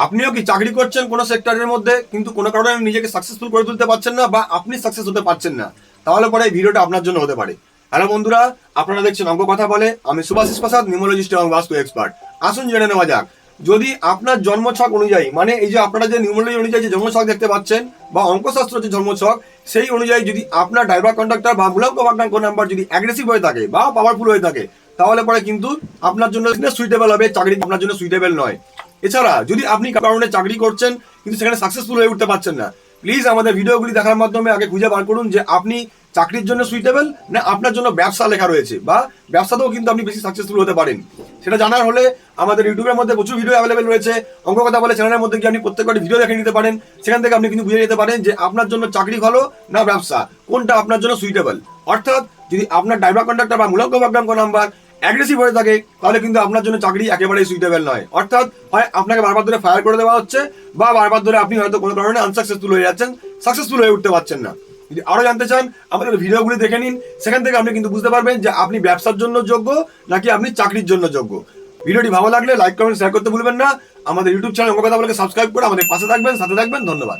আপনিও কি চাকরি করছেন কোনো সেক্টরের মধ্যে, কিন্তু কোনো কারণে নিজেকে সাকসেসফুল করে তুলতে পারছেন না, বা আপনি সাকসেস হতে পারছেন না? তাহলে পরে এই ভিডিওটা আপনার জন্য হতে পারে। হ্যালো বন্ধুরা, আপনারা দেখছেন অঙ্ক কথা বলে। আমি সুভাষিস প্রসাদ, নিউমোলজিস্ট এবং বাস্তু এক্সপার্ট। আসুন জেনে নেওয়া যাক, যদি আপনার জন্মছক অনুযায়ী, মানে এই যে আপনারা যে নিউমোলজি অনুযায়ী যে জন্মছক দেখতে পাচ্ছেন, বা অঙ্কশাস্ত্র যে জন্মছক, সেই অনুযায়ী যদি আপনার ড্রাইভার কন্ডাক্টর বা মূলাঙ্ক ভাগ্নাঙ্ক নাম্বার যদি অ্যাগ্রেসিভ হয়ে থাকে বা পাওয়ারফুল হয়ে থাকে, তাহলে পরে কিন্তু আপনার জন্য সুইটেবল হবে, চাকরি আপনার জন্য সুইটেবল নয়। এছাড়া যদি আপনি কারণে চাকরি করছেন কিন্তু সেখানে সাকসেসফুল হয়ে উঠতে পারছেন না, প্লিজ আমাদের ভিডিওগুলি দেখার মাধ্যমে আগে খুঁজে বার করুন যে আপনি চাকরির জন্য সুইটেবল না আপনার জন্য ব্যবসা লেখা রয়েছে, বা ব্যবসাতেও কিন্তু আপনি বেশি সাকসেসফুল হতে পারেন। সেটা জানার হলে আমাদের ইউটিউবের মধ্যে প্রচুর ভিডিও অ্যাভেলেবেল রয়েছে। অঙ্ক কথা বলে চ্যানেলের মধ্যে গিয়ে আপনি প্রত্যেকটি ভিডিও দেখে নিতে পারেন। সেখান থেকে আপনি কিন্তু বুঝে যেতে পারেন যে আপনার জন্য চাকরি ভালো না ব্যবসা, কোনটা আপনার জন্য সুইটেবল। অর্থাৎ যদি আপনার ড্রাইভার কন্ডাক্টর বা মূলাঙ্ক ভাগ্নাঙ্ক নাম্বার অ্যাগ্রেসিভ হয়ে থাকে, তাহলে কিন্তু আপনার জন্য চাকরি একেবারেই সুইটেবল নয়। অর্থাৎ হয় আপনাকে বারবার ধরে ফায়ার করে দেওয়া হচ্ছে, বা বারবার ধরে আপনি হয়তো কোনো কারণে আনসাকসেসফুল হয়ে যাচ্ছেন, সাকসেসফুল হয়ে উঠতে পারছেন না। যদি আরো জানতে চান আমাদের ভিডিওগুলি দেখে নিন, সেখান থেকে আপনি কিন্তু বুঝতে পারবেন যে আপনি ব্যবসার জন্য যোগ্য নাকি আপনি চাকরির জন্য যোগ্য। ভিডিওটি ভালো লাগলে লাইক কমেন্ট শেয়ার করতে ভুলবেন না। আমাদের ইউটিউব চ্যানেল অঙ্ক কথা বলে সাবস্ক্রাইব করে আমাদের পাশে থাকবেন, সাথে থাকবেন। ধন্যবাদ।